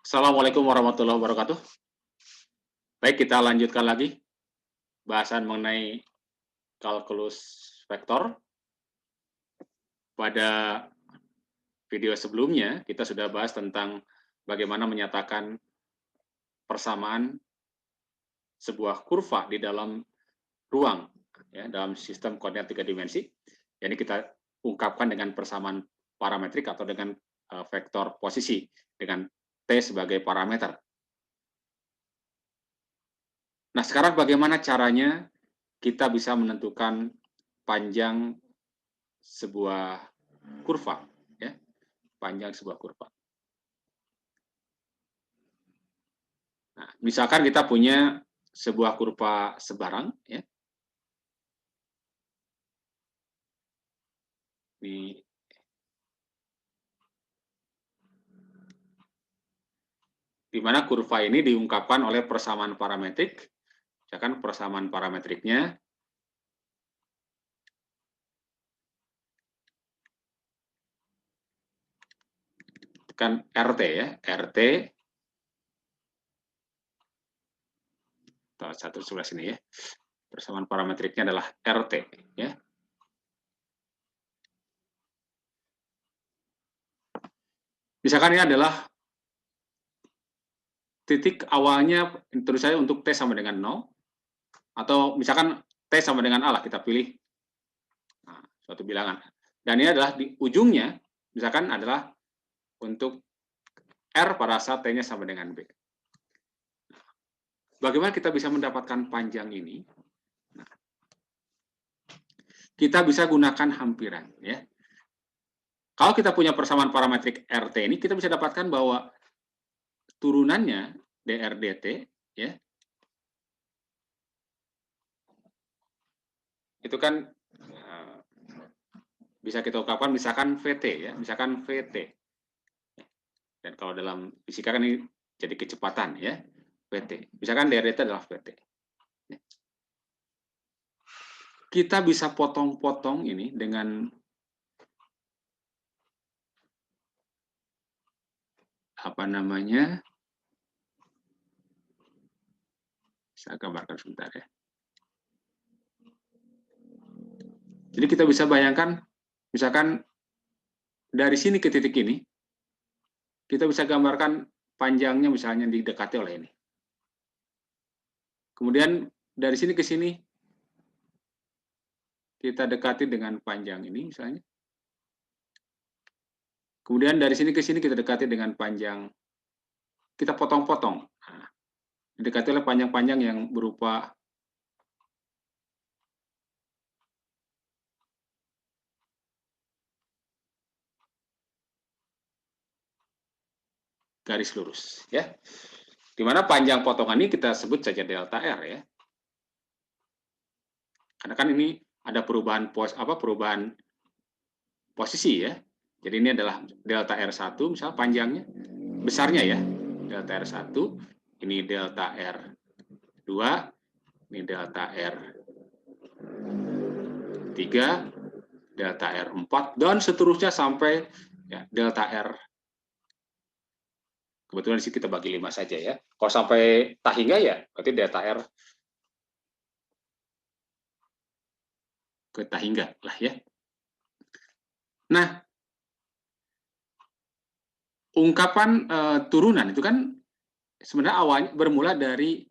Assalamualaikum warahmatullahi wabarakatuh. Baik, kita lanjutkan lagi bahasan mengenai kalkulus vektor. Pada video sebelumnya, kita sudah bahas tentang bagaimana menyatakan persamaan sebuah kurva di dalam ruang, ya, dalam sistem koordinat 3 dimensi. Ini kita ungkapkan dengan persamaan parametrik atau dengan vektor posisi, dengan T sebagai parameter. Nah, sekarang bagaimana caranya kita bisa menentukan panjang sebuah kurva, ya, panjang sebuah kurva. Nah, misalkan kita punya sebuah kurva sebarang, ya. Di mana kurva ini diungkapkan oleh persamaan parametrik, misalkan persamaan parametriknya kan RT, ya, RT satu sebelah sini, ya, persamaan parametriknya adalah RT, ya. Misalkan ini adalah titik awalnya, terus saya untuk T sama dengan 0, atau misalkan T sama dengan A lah, kita pilih suatu bilangan. Dan ini adalah di ujungnya, misalkan adalah untuk R pada saat T-nya sama dengan B. Bagaimana kita bisa mendapatkan panjang ini? Nah, kita bisa gunakan hampiran, ya. Kalau kita punya persamaan parametrik RT ini, kita bisa dapatkan bahwa turunannya dr dt, ya, itu kan bisa kita ungkapkan misalkan VT, ya, misalkan VT. Dan kalau dalam fisika kan ini jadi kecepatan, ya, VT. Misalkan dr dt adalah VT. Kita bisa potong-potong ini dengan apa namanya? Saya gambarkan sebentar, ya. Jadi kita bisa bayangkan, misalkan dari sini ke titik ini, kita bisa gambarkan panjangnya misalnya didekati oleh ini. Kemudian dari sini ke sini, kita dekati dengan panjang ini misalnya. Kemudian dari sini ke sini kita dekati dengan panjang, kita potong-potong. Nah, didekati oleh panjang-panjang yang berupa garis lurus, ya. Di mana panjang potongan ini kita sebut saja delta R, ya. Karena kan ini ada perubahan perubahan posisi, ya. Jadi ini adalah delta R1 misal panjangnya, besarnya, ya. Delta R1, ini delta R2, ini delta R3, delta R4, dan seterusnya sampai, ya, delta R. Kebetulan di sini kita bagi 5 saja, ya. Kalau sampai tak hingga, ya, berarti delta R ke tak hingga lah, ya. Nah, ungkapan turunan itu kan sebenarnya awalnya bermula dari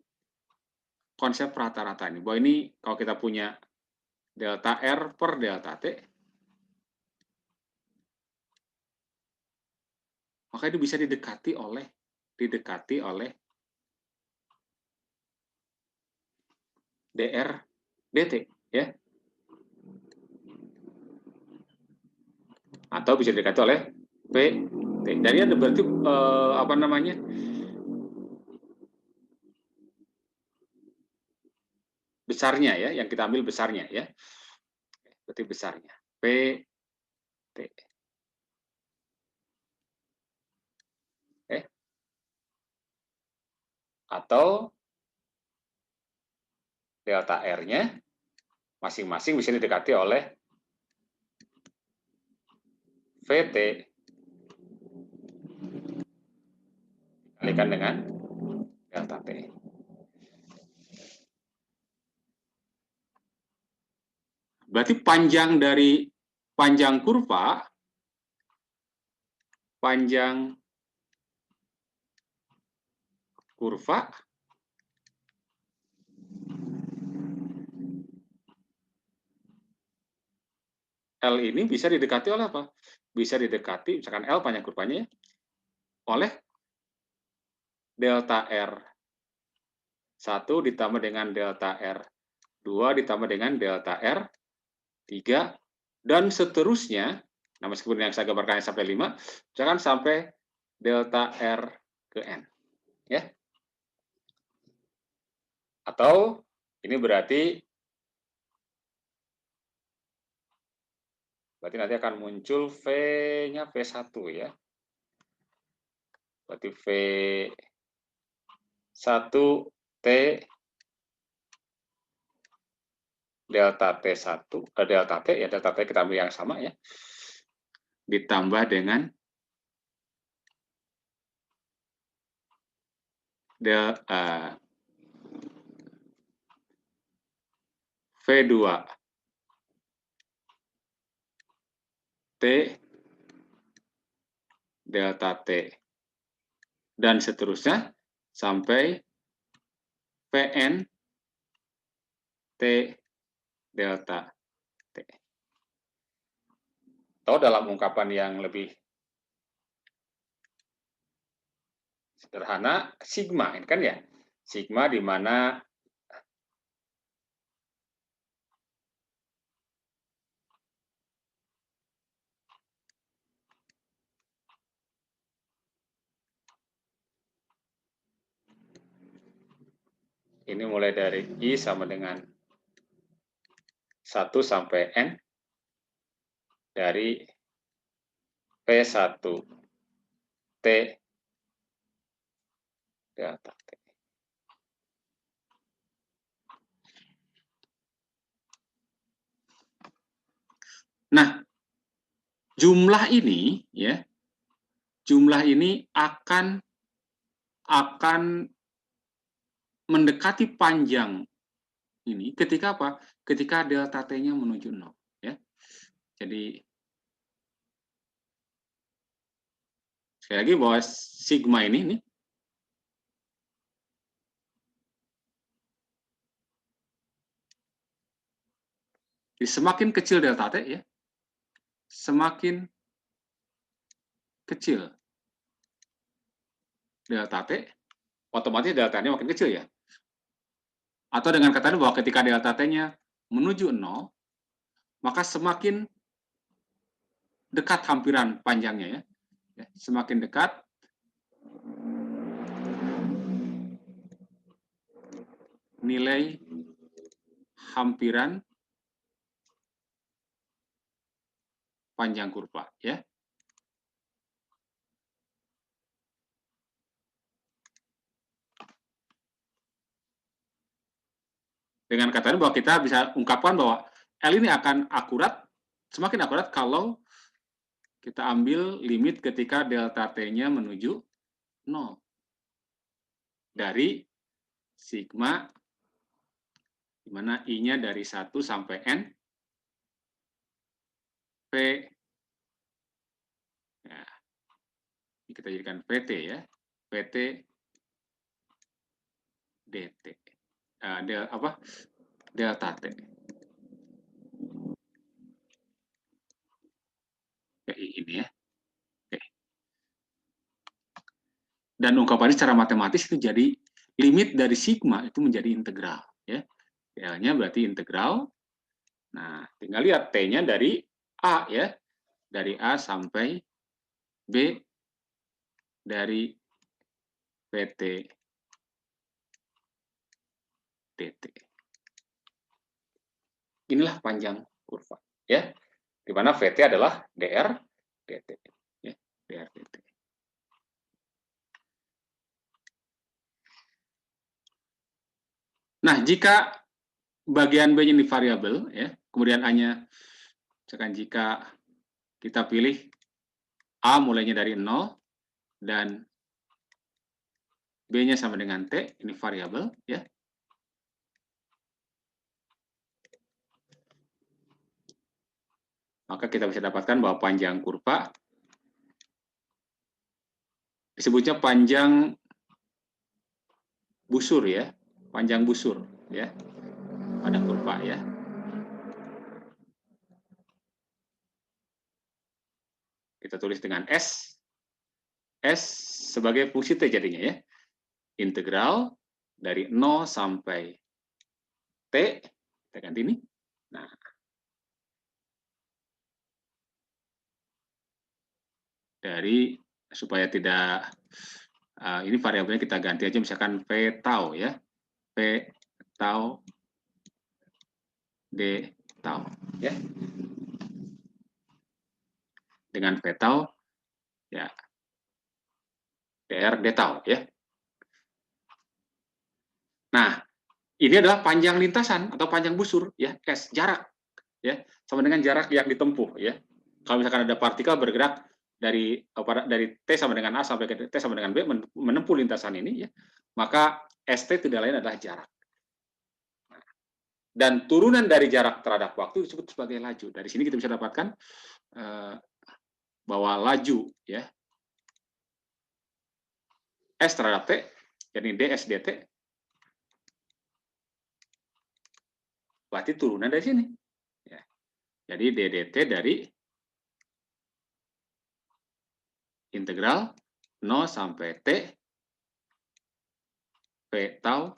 konsep rata-rata ini. Bahwa ini kalau kita punya delta R per delta T, maka itu bisa didekati oleh dr dt, ya. Atau bisa didekati oleh pt. Dan ini ada berarti apa namanya? Besarnya, ya, yang kita ambil besarnya, ya. Berarti besarnya pt. Atau delta R-nya masing-masing bisa didekati oleh VT kalikan dengan delta T. Berarti panjang dari panjang kurva, L ini bisa didekati oleh apa? Bisa didekati, misalkan L panjang kurvanya, oleh delta R1 ditambah dengan delta R2 ditambah dengan delta R3, dan seterusnya. Nah, meskipun yang saya gambarkan sampai 5, misalkan sampai delta R ke N. Ya. Atau ini berarti nanti akan muncul V-nya V1 ya. Berarti V1T delta T1, delta T ya, delta T kita ambil yang sama ya. Ditambah dengan V2 T delta T dan seterusnya sampai Vn T delta T. Atau dalam ungkapan yang lebih sederhana, sigma, ini kan ya, sigma di mana ini mulai dari I sama dengan 1 sampai N dari P1 T delta T. Nah, jumlah ini ya, jumlah ini akan mendekati panjang ini ketika apa? Ketika delta T-nya menuju 0 ya. Jadi sekali lagi bahwa sigma ini nih semakin kecil delta T ya, semakin kecil delta T, otomatis delta-nya makin kecil ya. Atau dengan kata lain bahwa ketika delta T-nya menuju 0, maka semakin dekat hampiran panjangnya ya. Semakin dekat nilai hampiran panjang kurva ya. Dengan kata lain bahwa kita bisa ungkapkan bahwa L ini akan akurat, semakin akurat kalau kita ambil limit ketika delta T-nya menuju 0. Dari sigma, di mana I-nya dari 1 sampai N, P, ya, ini kita jadikan PT ya, PT DT, delta T. Kayak ini ya. Oke. Dan ungkapannya secara matematis itu jadi limit dari sigma itu menjadi integral ya. L-nya berarti integral. Nah, tinggal lihat T-nya dari A ya. Dari A sampai B dari PT DT. Inilah panjang kurva ya. Di mana VT adalah DR DT ya, DR DT. Nah, jika bagian B ini variabel ya, kemudian A-nya misalkan jika kita pilih A mulainya dari 0 dan B-nya sama dengan T, ini variabel, ya. Maka kita bisa dapatkan bahwa panjang kurva disebutnya panjang busur, ya. Panjang busur, ya. Pada kurva, ya. Kita tulis dengan S. S sebagai fungsi T jadinya, ya. Integral dari 0 sampai T, kita ganti ini. Nah, dari supaya tidak ini variabelnya kita ganti aja misalkan V tau, ya. V tau D tau, ya. Dengan V tau, ya, dr D tau, ya. Nah, ini adalah panjang lintasan atau panjang busur, ya, S, jarak, ya, sama dengan jarak yang ditempuh, ya. Kalau misalkan ada partikel bergerak dari T sama dengan A sampai ke T sama dengan B menempuh lintasan ini, ya, maka ST tidak lain adalah jarak. Dan turunan dari jarak terhadap waktu disebut sebagai laju. Dari sini kita bisa dapatkan bahwa laju, ya, S terhadap T, jadi ds dt, berarti turunan dari sini. Ya. Jadi ddt dari integral 0 sampai T V tau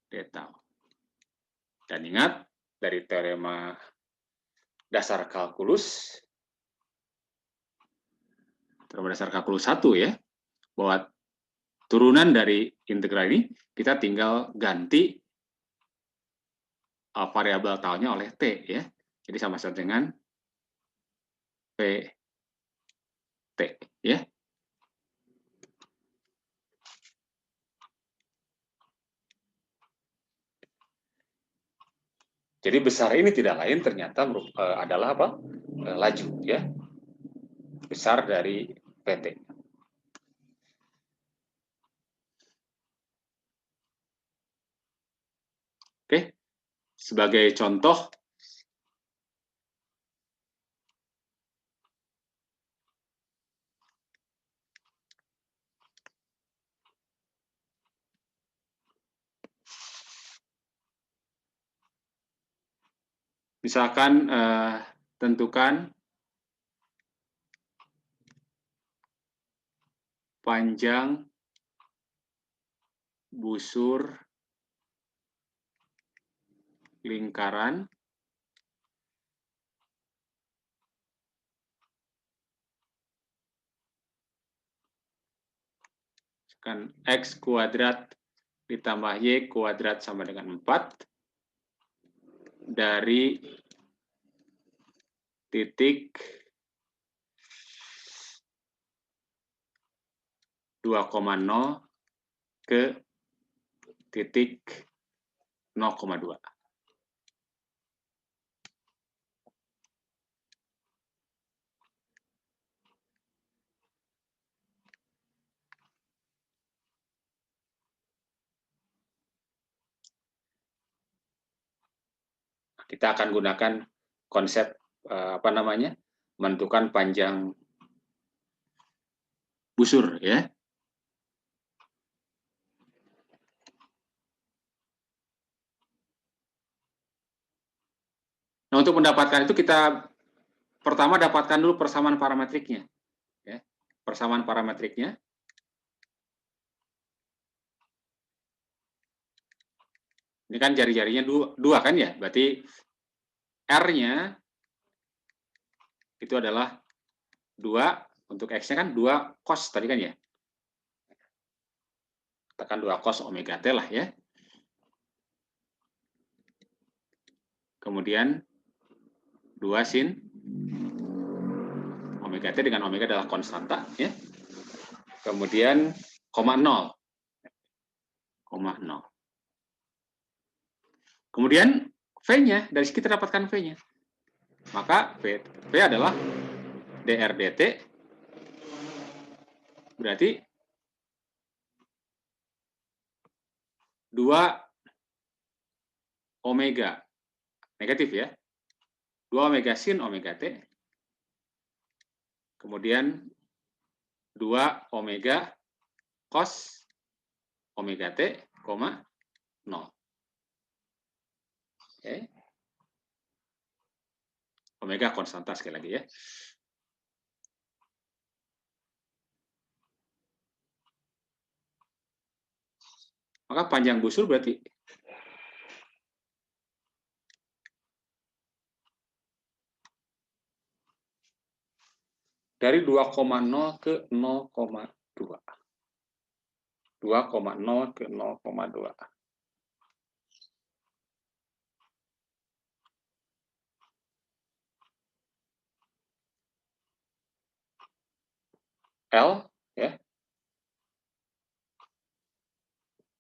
D tau. Dan ingat, dari teorema dasar kalkulus 1, ya, bahwa turunan dari integral ini kita tinggal ganti variabel taunya oleh T, ya. Jadi sama-sama dengan P T, ya. Jadi besar ini tidak lain ternyata adalah apa? Laju, ya. Besar dari PT. Oke. Sebagai contoh, misalkan tentukan panjang busur lingkaran kan X kuadrat ditambah Y kuadrat sama dengan 4 dari titik 2,0 ke titik 0,2. Kita akan gunakan konsep menentukan panjang busur, ya. Nah, untuk mendapatkan itu kita pertama dapatkan dulu persamaan parametriknya, ya. Persamaan parametriknya. Ini kan jari-jarinya dua kan, ya? Berarti R-nya itu adalah 2, untuk X-nya kan 2 cos tadi kan, ya? Tekan 2 cos omega T lah, ya. Kemudian 2 sin omega T dengan omega adalah konstanta, ya. Kemudian koma 0. Kemudian V-nya, dari sini kita dapatkan V-nya. Maka V adalah dr dt, berarti 2 omega, negatif ya, 2 omega sin omega T, kemudian 2 omega cos omega T, 0. Oke. Omega konstanta sekali lagi ya. Maka panjang busur berarti dari 2,0 ke 0,2. 2,0 ke 0,2. L ya.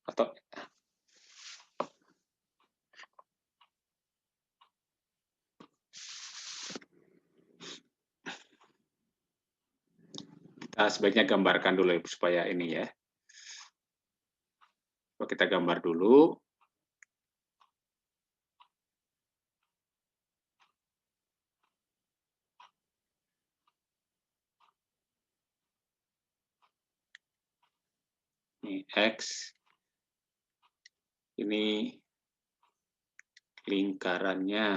Atau kita sebaiknya gambarkan dulu ya, supaya ini ya. Kita gambar dulu. Ini X. Ini lingkarannya.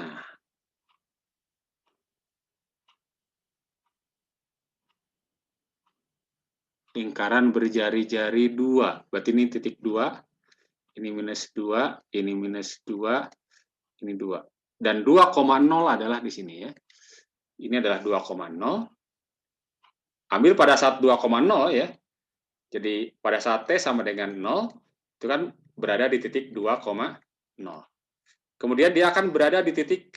Lingkaran berjari-jari 2. Berarti ini titik 2. Ini minus 2. Ini minus 2. Ini 2. Dan 2,0 adalah di sini ya. Ini adalah 2,0. Ambil pada saat 2,0 ya. Jadi pada saat T sama dengan 0, itu kan berada di titik 2,0. Kemudian dia akan berada di titik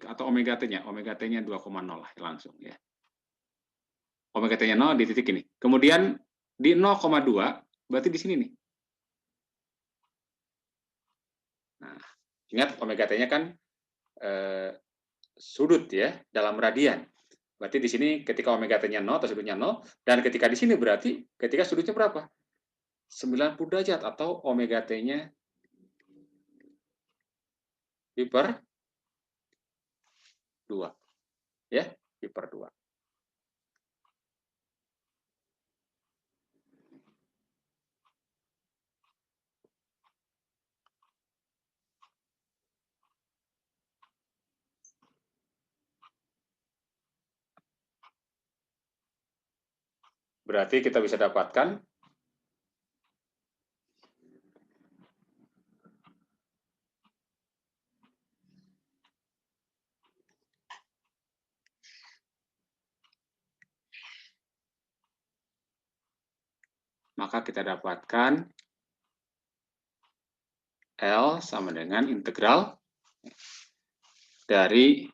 atau omega T-nya. Omega T-nya 2,0 lah langsung ya. Omega T-nya 0 di titik ini. Kemudian di 0,2 berarti di sini nih. Nah, ingat omega T-nya kan sudut ya, dalam radian. Berarti di sini ketika omega T-nya 0 atau sudutnya 0, dan ketika di sini berarti ketika sudutnya berapa? 90 derajat atau omega T-nya pi per 2. Ya, pi per 2. Berarti kita bisa dapatkan L sama dengan integral dari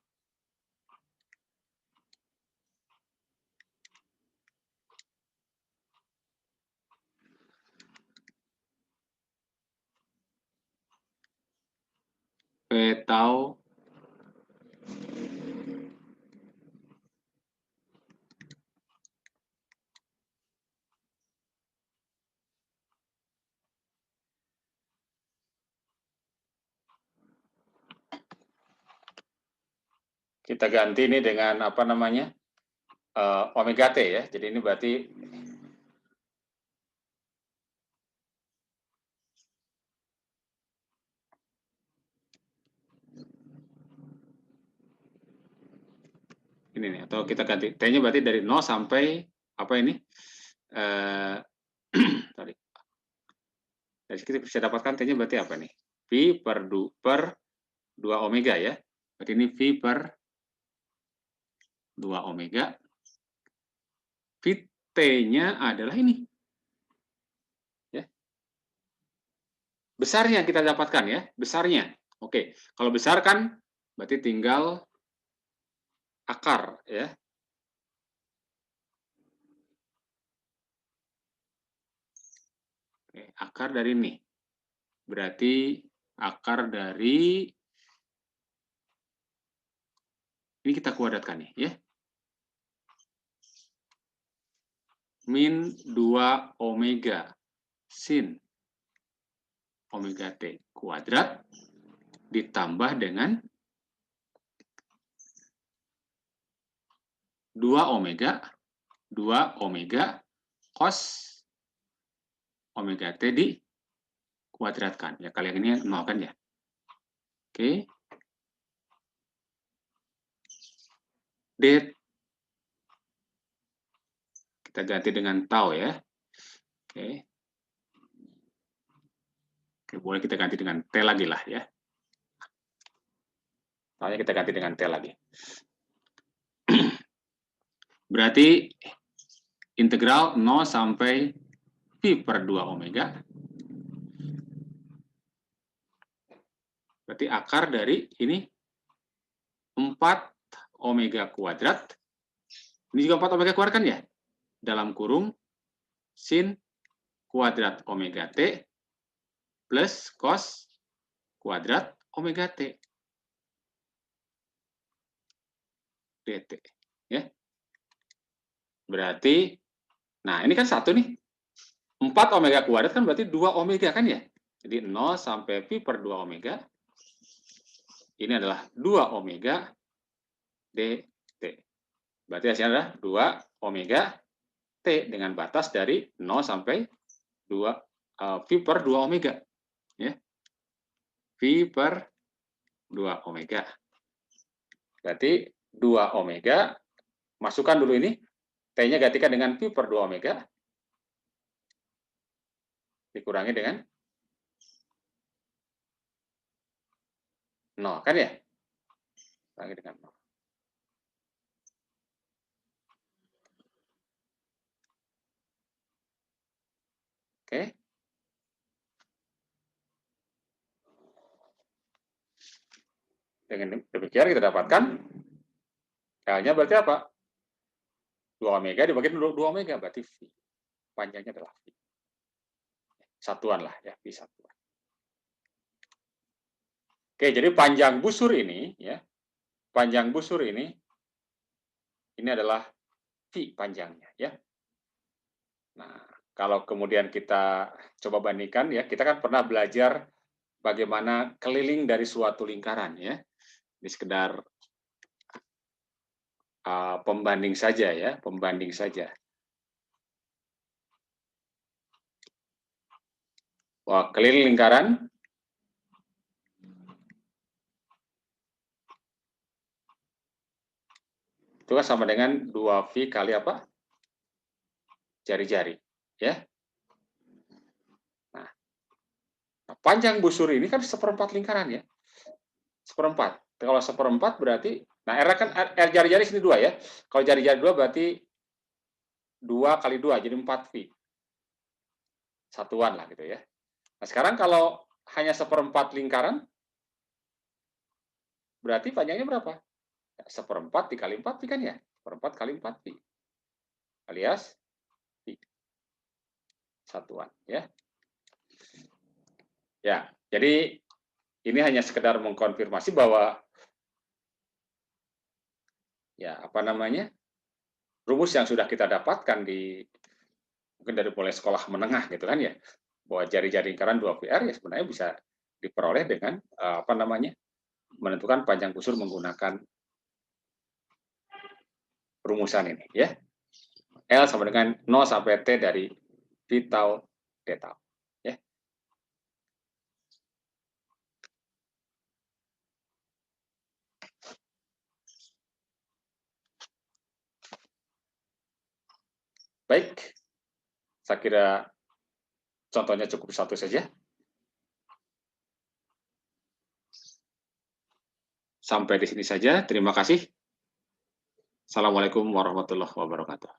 P tau kita ganti ini dengan apa namanya? Omega T ya. Jadi ini berarti ini nih, atau kita ganti T-nya berarti dari 0 sampai apa ini? Sorry. Dari kita bisa dapatkan T-nya berarti apa nih? V per 2 omega ya. Berarti ini V per 2 omega. V T-nya adalah ini. Ya. Besarnya kita dapatkan ya, besarnya. Oke, kalau besar kan berarti tinggal akar ya. Oke, akar dari ini. Berarti akar dari ini kita kuadratkan nih ya. min 2 omega sin omega T kuadrat ditambah dengan 2 omega cos omega T dikuadratkan. Ya, kali ini 0 kan ya. Oke. D kita ganti dengan tau ya. Oke. Oke, boleh kita ganti dengan T lagi lah ya. Soalnya kita ganti dengan T lagi. Berarti integral 0 sampai pi per 2 omega. Berarti akar dari ini 4 omega kuadrat. Ini juga 4 omega kuadrat kan ya? Dalam kurung sin kuadrat omega T plus cos kuadrat omega T dt. Ya. Berarti, nah ini kan satu nih. 4 omega kuadrat kan berarti 2 omega kan ya? Jadi 0 sampai pi per 2 omega. Ini adalah 2 omega dt. Berarti hasilnya adalah 2 omega T dengan batas dari 0 sampai 2 pi per 2 omega. Ya. Pi per 2 omega. Berarti 2 omega, masukkan dulu ini, T-nya gantikan dengan pi per 2 omega, dikurangi dengan 0, kan ya? Kurangi dengan 0. Oke. Dengan demikian kita dapatkan L-nya berarti apa? 2 omega dibagi 2 omega, berarti V. Panjangnya adalah V. Satuan lah ya, V satuan. Oke, jadi panjang busur ini, ya, panjang busur ini adalah V panjangnya, ya. Nah, kalau kemudian kita coba bandingkan, ya, kita kan pernah belajar bagaimana keliling dari suatu lingkaran, ya. Ini sekedar pembanding saja, ya, pembanding saja. Wah, keliling lingkaran itu kan sama dengan 2V kali apa? Jari-jari, ya. Nah, panjang busur ini kan seperempat lingkaran, ya. Seperempat. Kalau seperempat berarti, nah R kan R jari-jari sini 2 ya. Kalau jari-jari 2 berarti 2 kali 2 jadi 4V. Satuan lah gitu ya. Nah, sekarang kalau hanya seperempat lingkaran berarti panjangnya berapa? Seperempat dikali 4V kan ya? Seperempat kali 4V. Alias V. Satuan ya. Ya, jadi ini hanya sekedar mengkonfirmasi bahwa ya apa namanya? Rumus yang sudah kita dapatkan di mungkin dari mulai sekolah menengah gitu kan ya, bahwa jari-jari lingkaran 2VR ya sebenarnya bisa diperoleh dengan apa namanya, menentukan panjang busur menggunakan rumusan ini ya. L sama dengan 0 sampai T dari V tau D tau ya. Baik, saya kira contohnya cukup satu saja. Sampai di sini saja. Terima kasih. Assalamualaikum warahmatullahi wabarakatuh.